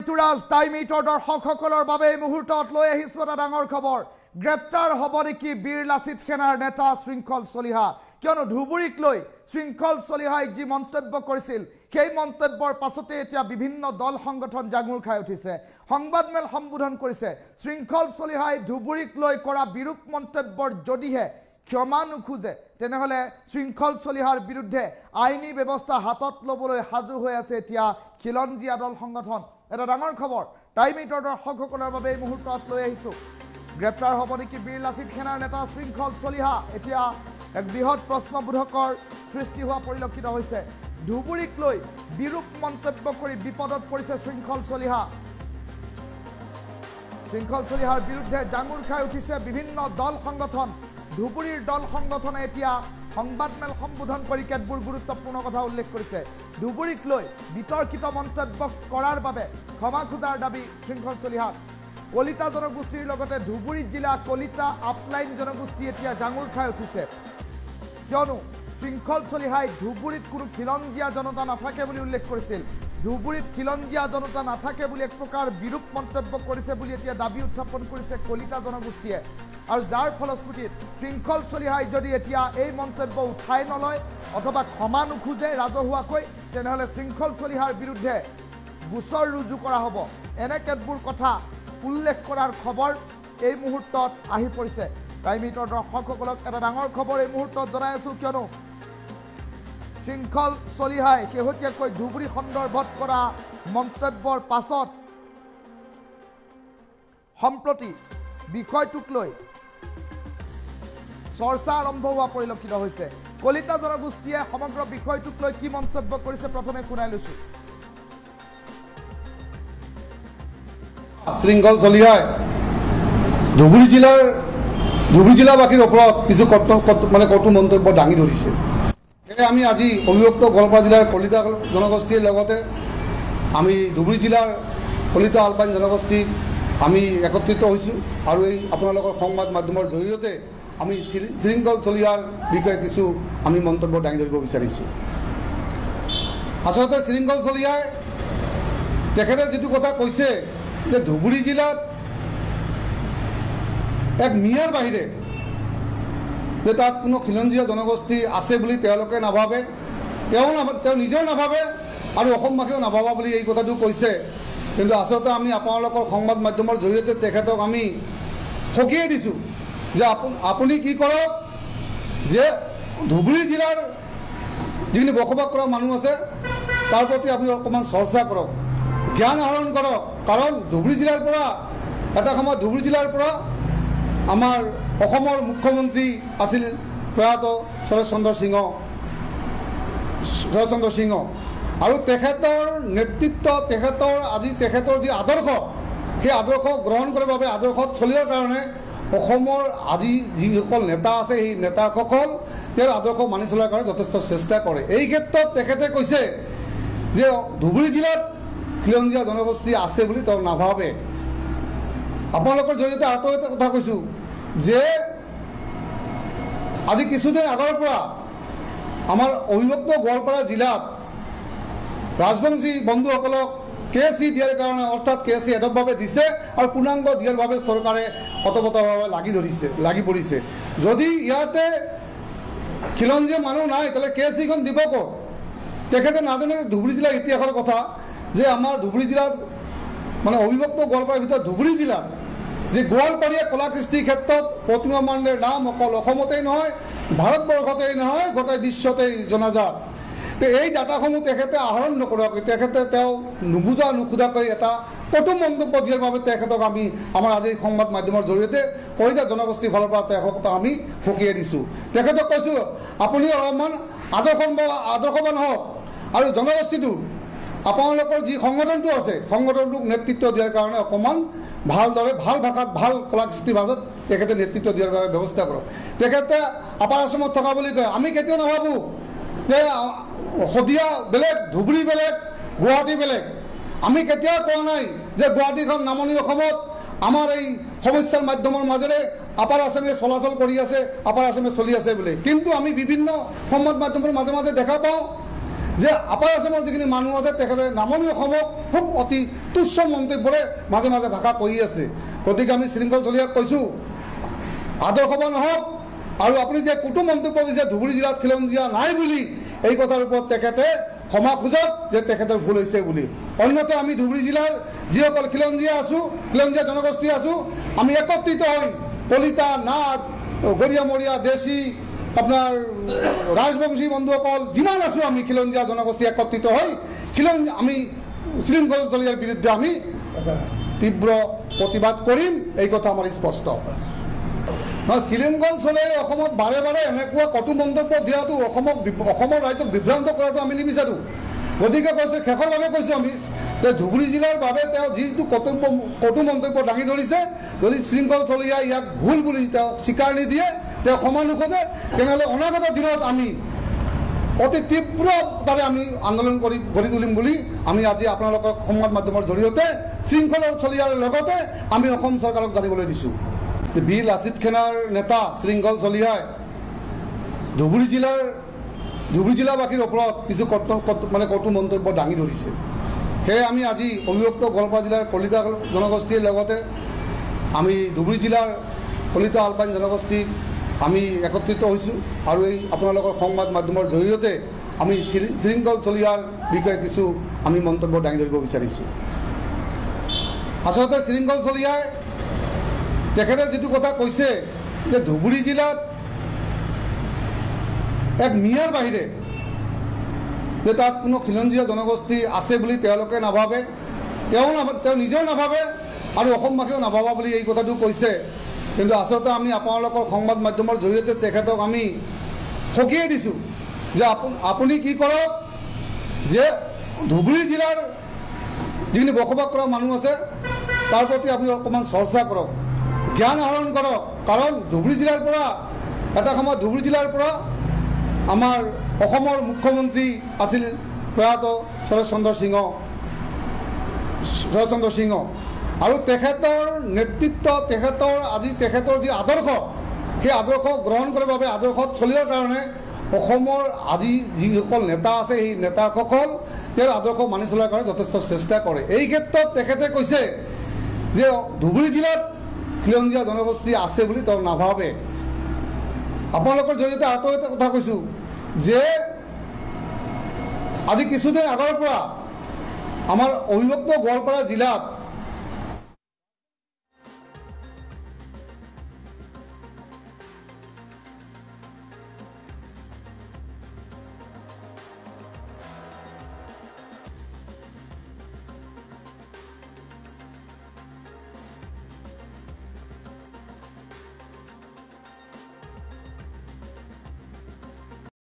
Rituraj time 8 দৰ্শকসকলৰ বাবে এই মুহূৰ্তত লৈ আহিছো এটা ডাঙৰ খবৰ গ্ৰেপ্তাৰ হ'ব নেকি বীৰ লাচিত সেনাৰ নেতা শৃংখল চলিহা কিয়নো ধুবুৰীক লৈ শৃংখল চলিহাই যি মন্তব্য কৰিছিল সেই মন্তব্যৰ পাছতে এতিয়া বিভিন্ন দল সংগঠন জাগুৰ খাই উঠিছে সংবাদমেল সম্বোধন কৰিছে শৃংখল চলিহাই ধুবুৰীক লৈ কৰা বিৰূপ মন্তব্যৰ যদিহে ক্ষমা নুখুজে তেনেহলে শৃংখল চলিহাৰ বিৰুদ্ধে আইনী ব্যৱস্থা হাতত লবলৈ সাজু হৈ আছে এতিয়া খিলঞ্জীয়া দল সংগঠন এটা ডাঙৰ খবৰ টাইম 8 দৰ্শকসকলৰ বাবে এই মুহূৰ্তত লৈ আহিছো গ্ৰেপ্তাৰ হ'ব নেকি বীৰ লাচিত সেনাৰ নেতা শৃংখল চলিহা এতিয়া এক বৃহৎ প্ৰশ্নবোধকৰ সৃষ্টি হোৱা পৰিলক্ষিত হৈছে ধুবুৰীক লৈ বিৰূপ মন্তব্য কৰি বিপদত পৰিছে শৃংখল চলিহাৰ বিৰুদ্ধে জাঙুৰ খাই উঠিছে বিভিন্ন দল সংগঠন ধুবুৰীৰ দল সংগঠনে এতিয়া সংবাদমেল সম্বোধন কৰি কেতবোৰ গুৰুত্বপূৰ্ণ কথা উল্লেখ কৰিছে ধুবুৰীক লৈ বিতৰ্কিত মন্তব্য কৰাৰ বাবে ক্ষমা খোজাৰ দাবী শৃংখল চলিহা কলিতা জনগোষ্ঠীৰ লগতে ধুবুৰী জিলা কলিতা আপলাইন জনগোষ্ঠী এতিয়া জাঙুৰ খাই উঠিছে কিয়নো শৃংখল চলিহাই ধুবুৰীত কোনো খিলঞ্জীয়া জনতা নাথাকে বুলি উল্লেখ কৰিছিল ধুবুৰীত খিলঞ্জীয়া জনতা নাথাকে বুলি এক প্ৰকাৰ বিৰূপ মন্তব্য কৰিছে বুলি এতিয়া দাবী উত্থাপন কৰিছে কলিতা জনগোষ্ঠীয়ে আৰু যাৰ ফলস্বৰূপে শৃংখল চলিহাই যদি এতিয়া এই মন্তব্য উঠাই নলয় অথবা ক্ষমা নুখুজে ৰাজহুৱাকৈ তেনেহলে শৃংখল চলিহাৰ বিৰুদ্ধে গোচৰ ৰুজু কৰা হ'ব এনে কেতবোৰ কথা উল্লেখ কৰাৰ খবৰ এই মুহূৰ্তত আহি পৰিছে টাইম 8 দৰ্শকসকলক এটা ডাঙৰ খবৰ এই মুহূৰ্তত জনাই আছো কিয়নো শৃংখল চলিহাই শেহতীয়াকৈ ধুবুৰী সন্দৰ্ভত কৰা মন্তব্যৰ পাছত সম্প্ৰতি বিষয়টোক লৈ চৰ্চা আৰম্ভ হোৱা পৰিলক্ষিত হৈছে কলিতা জনগোষ্ঠীয়ে সমগ্ৰ বিষয়টোক লৈ কি মন্তব্য কৰিছে প্ৰথমে শুনাই লৈছো শৃংখল চলিহাই ধুবুৰী জিলাবাসীৰ ওপৰত কিছু কটু মন্তব্য দাঙি ধৰিছে আমি আজি অভিযুক্ত গোৱালপাৰা জিলাৰ কলিতা জনগোষ্ঠীৰ লগতে আমি ধুবুৰী জিলাৰ কলিতা আলপাইন জনগোষ্ঠী আমি একত্ৰিত হৈছোঁ আৰু এই আপোনালোকৰ সংবাদ মাধ্যমৰ জৰিয়তে আমি শৃংখল চলিহাৰ বিষয়ে কিছু আমি মন্তব্য দাঙি ধৰিব বিচাৰিছোঁ আচলতে শৃংখল চলিহাই তেখেতে যিটো কথা কৈছে যে ধুবুৰী জিলাত এক মিয়াৰ বাহিৰে যে তাত কোনো খিলঞ্জীয়া জনগোষ্ঠী আছে বুলি তেওঁলোকে নাভাবে তেওঁ নিজেও নাভাবে আৰু অসমবাসীয়েও নাভাবা বুলি এই কথাটো কৈছে কিন্তু আচলতে আমি আপোনালোকৰ সংবাদ মাধ্যমৰ জৰিয়তে তেখেতক আমি সকীয়াই দিছোঁ যে আপুনি কি কৰক যে ধুবুৰী জিলাৰ যিখিনি বসবাস কৰা মানুহ আছে তাৰ প্ৰতি আপুনি অকণমান চৰ্চা কৰক জ্ঞান আহৰণ কৰক কাৰণ ধুবুৰী জিলাৰ পৰা এটা সময়ত ধুবুৰী জিলাৰ পৰা আমাৰ অসমৰ মুখ্যমন্ত্ৰী আছিল প্ৰয়াত শৰৎ চন্দ্ৰ সিংহ আৰু তেখেতৰ নেতৃত্ব তেখেতৰ যি আদৰ্শ সেই আদৰ্শ গ্ৰহণ কৰাৰ বাবে আদৰ্শত চলিবৰ কাৰণে অসমৰ আজি যিসকল নেতা আছে সেই নেতাসকল তেওঁৰ আদৰ্শ মানি চলাৰ কাৰণে যথেষ্ট চেষ্টা কৰে এই ক্ষেত্ৰত তেখেতে কৈছে যে ধুবুৰী জিলাত খিলঞ্জীয়া জনগোষ্ঠী আছে বুলি তেওঁ নাভাবে আপোনালোকৰ জৰিয়তে আৰু এটা কথা কৈছোঁ যে আজি কিছুদিন আগৰ পৰা আমাৰ অবিভক্ত গোৱালপাৰা জিলাত ৰাজবংশী বন্ধুসকলক কেএসি দিয়াৰ কাৰণে অৰ্থাৎ কেএসি এডপভাৱে দিছে আৰু পূৰ্ণাংগ দিয়াৰ বাবে চৰকাৰে অতপতভাৱে লাগি পৰিছে যদি ইয়াতে খিলঞ্জীয়া মানুহ নাই তাহলে কেএসিখন দিব ক'ত তেখেতে নাজানে ধুবুৰী জিলাৰ ইতিহাসৰ কথা যে আমাৰ ধুবুৰী জিলাত মানে অবিভক্ত গোৱালপাৰাৰ ভিতৰত ধুবুৰী জিলাত যে গোৱালপাৰীয়া কলা কৃষ্টিৰ ক্ষেত্ৰত প্ৰতিমা পাণ্ডেৰ নাম অকল অসমতেই নহয় ভাৰতবৰ্ষতেই নহয় গোটেই বিশ্বতেই জনাজাত তো এই ডাটাসমূহ তেখেতে আহৰণ নকৰাকৈ তেখেতে তেওঁ নুখুজাকৈ এটা কটু মন্তব্য দিয়াৰ বাবে তেখেতক আমি আমাৰ আজিৰ সংবাদ মাধ্যমৰ জৰিয়তে কলিতা জনগোষ্ঠীৰ ফালৰ পৰা তেখেতক আমি সকীয়াই দিছোঁ তেখেতক কৈছোঁ আপুনি অলপমান আদৰ্শৱান হওক আৰু জনগোষ্ঠীটো আপোনালোকৰ যি সংগঠনটো আছে সংগঠনটোক নেতৃত্ব দিয়াৰ কাৰণে অকণমান ভালদৰে ভাল ভাষাত ভাল কলা কৃষ্টিৰ মাজত তেখেতে নেতৃত্ব দিয়াৰ বাবে ব্যৱস্থা কৰক তেখেতে আপাৰ আছামত থকা বুলি কয় আমি কেতিয়াও নাভাবোঁ যে শদিয়া বেলেগ ধুবুৰী বেলেগ গুৱাহাটী বেলেগ আমি কেতিয়াও কোৱা নাই যে গুৱাহাটীখন নামনি অসমত আমাৰ এই সমস্যাৰ মাধ্যমৰ মাজেৰে আপাৰ আছামে চলাচল কৰি আছে আপাৰ আছামে চলি আছে বুলি কিন্তু আমি বিভিন্ন সংবাদ মাধ্যমৰ মাজে মাজে দেখা পাওঁ যে আপাৰ আসামৰ যিখিনি মানুহ আছে তেখেতে নামনি অসমক খুব অতি তুচ্ছ মন্তব্যৰে মাজে মাজে ভাষা কৈ আছে। গতিকে আমি শৃংখল চলিয়াক কৈছোঁ আদৰ্শৱান হওক আৰু আপুনি যে কুটু মন্তব্য দিছে ধুবুৰী জিলাত খিলঞ্জীয়া নাই বুলি এই কথাৰ ওপৰত তেখেতে ক্ষমা খোজক যে তেখেতৰ ভুল হৈছে বুলি। অন্যথা আমি ধুবুৰী জিলাৰ যিসকল খিলঞ্জীয়া আছোঁ, খিলঞ্জীয়া জনগোষ্ঠী আছোঁ, আমি একত্ৰিত হৈ কলিতা, নাথ, গৰিয়ামৰীয়া, দেশী, আপোনাৰ ৰাজবংশী বন্ধুসকল যিমান আছোঁ আমি খিলঞ্জীয়া জনগোষ্ঠী একত্ৰিত হৈ আমি শৃংখল চলিয়াৰ বিৰুদ্ধে আমি তীব্ৰ প্ৰতিবাদ কৰিম, এই কথা আমাৰ স্পষ্ট। শৃংখল চলিয়াই অসমত বাৰে বাৰে এনেকুৱা কটু মন্তব্য দিয়াটো অসমৰ ৰাইজক বিভ্ৰান্ত কৰাটো আমি নিবিচাৰোঁ। গতিকে কৈছোঁ, শেষৰ বাবে কৈছোঁ আমি যে ধুবুৰী জিলাৰ বাবে তেওঁ যিটো কটু মন্তব্য দাঙি ধৰিছে, যদি শৃংখল চলিয়াই ইয়াক ভুল বুলি তেওঁ স্বীকাৰ নিদিয়ে, তেওঁ ক্ষমা নোখোজে, তেনেহ'লে অনাগত দিনত আমি অতি তীব্ৰতাৰে আমি আন্দোলন গঢ়ি তুলিম বুলি আমি আজি আপোনালোকৰ সংবাদ মাধ্যমৰ জৰিয়তে শৃংখল চলিয়াৰ লগতে আমি অসম চৰকাৰক জানিবলৈ দিছোঁ। বীৰ লাচিত সেনাৰ নেতা শৃংখল চলিয়াই ধুবুৰী জিলাবাসীৰ ওপৰত কিছু কটু মন্তব্য দাঙি ধৰিছে। সেয়ে আমি আজি অবিভক্ত গোৱালপাৰা জিলাৰ কলিতা জনগোষ্ঠীৰ লগতে আমি ধুবুৰী জিলাৰ কলিতা আলপাইন জনগোষ্ঠী আমি একত্ৰিত হৈছোঁ আৰু এই আপোনালোকৰ সংবাদ মাধ্যমৰ জৰিয়তে আমি শৃংখল চলিয়াৰ বিষয়ে কিছু আমি মন্তব্য দাঙি ধৰিব বিচাৰিছোঁ। আচলতে শৃংখল চলিয়াই তেখেতে যিটো কথা কৈছে যে ধুবুৰী জিলাত এক মিয়াৰ বাহিৰে যে তাত কোনো খিলঞ্জীয়া জনগোষ্ঠী আছে বুলি তেওঁলোকে নাভাবে, তেওঁ নিজেও নাভাবে আৰু অসমবাসীয়েও নাভাবা বুলি এই কথাটো কৈছে। কিন্তু আচলতে আমি আপোনালোকৰ সংবাদ মাধ্যমৰ জৰিয়তে তেখেতক আমি সকীয়াই দিছোঁ যে আপুনি কি কৰক, যে ধুবুৰী জিলাৰ যিখিনি বসবাস কৰা মানুহ আছে তাৰ প্ৰতি আপুনি অকণমান চৰ্চা কৰক, জ্ঞান আহৰণ কৰক। কাৰণ ধুবুৰী জিলাৰ পৰা এটা সময়ত ধুবুৰী জিলাৰ পৰা আমাৰ অসমৰ মুখ্যমন্ত্ৰী আছিল প্ৰয়াত শৰৎ চন্দ্ৰ সিংহ আৰু তেখেতৰ নেতৃত্ব, তেখেতৰ যি আদৰ্শ, সেই আদৰ্শ গ্ৰহণ কৰাৰ বাবে, আদৰ্শত চলিবৰ কাৰণে অসমৰ আজি যিসকল নেতা আছে সেই নেতাসকল তেওঁৰ আদৰ্শ মানি চলাৰ কাৰণে যথেষ্ট চেষ্টা কৰে। এই ক্ষেত্ৰত তেখেতে কৈছে যে ধুবুৰী জিলাত খিলঞ্জীয়া জনগোষ্ঠী আছে বুলি তেওঁ নাভাবে। আপোনালোকৰ জৰিয়তে আৰু এটা কথা কৈছোঁ যে আজি কিছুদিন আগৰ পৰা আমাৰ অবিভক্ত গোৱালপাৰা জিলাত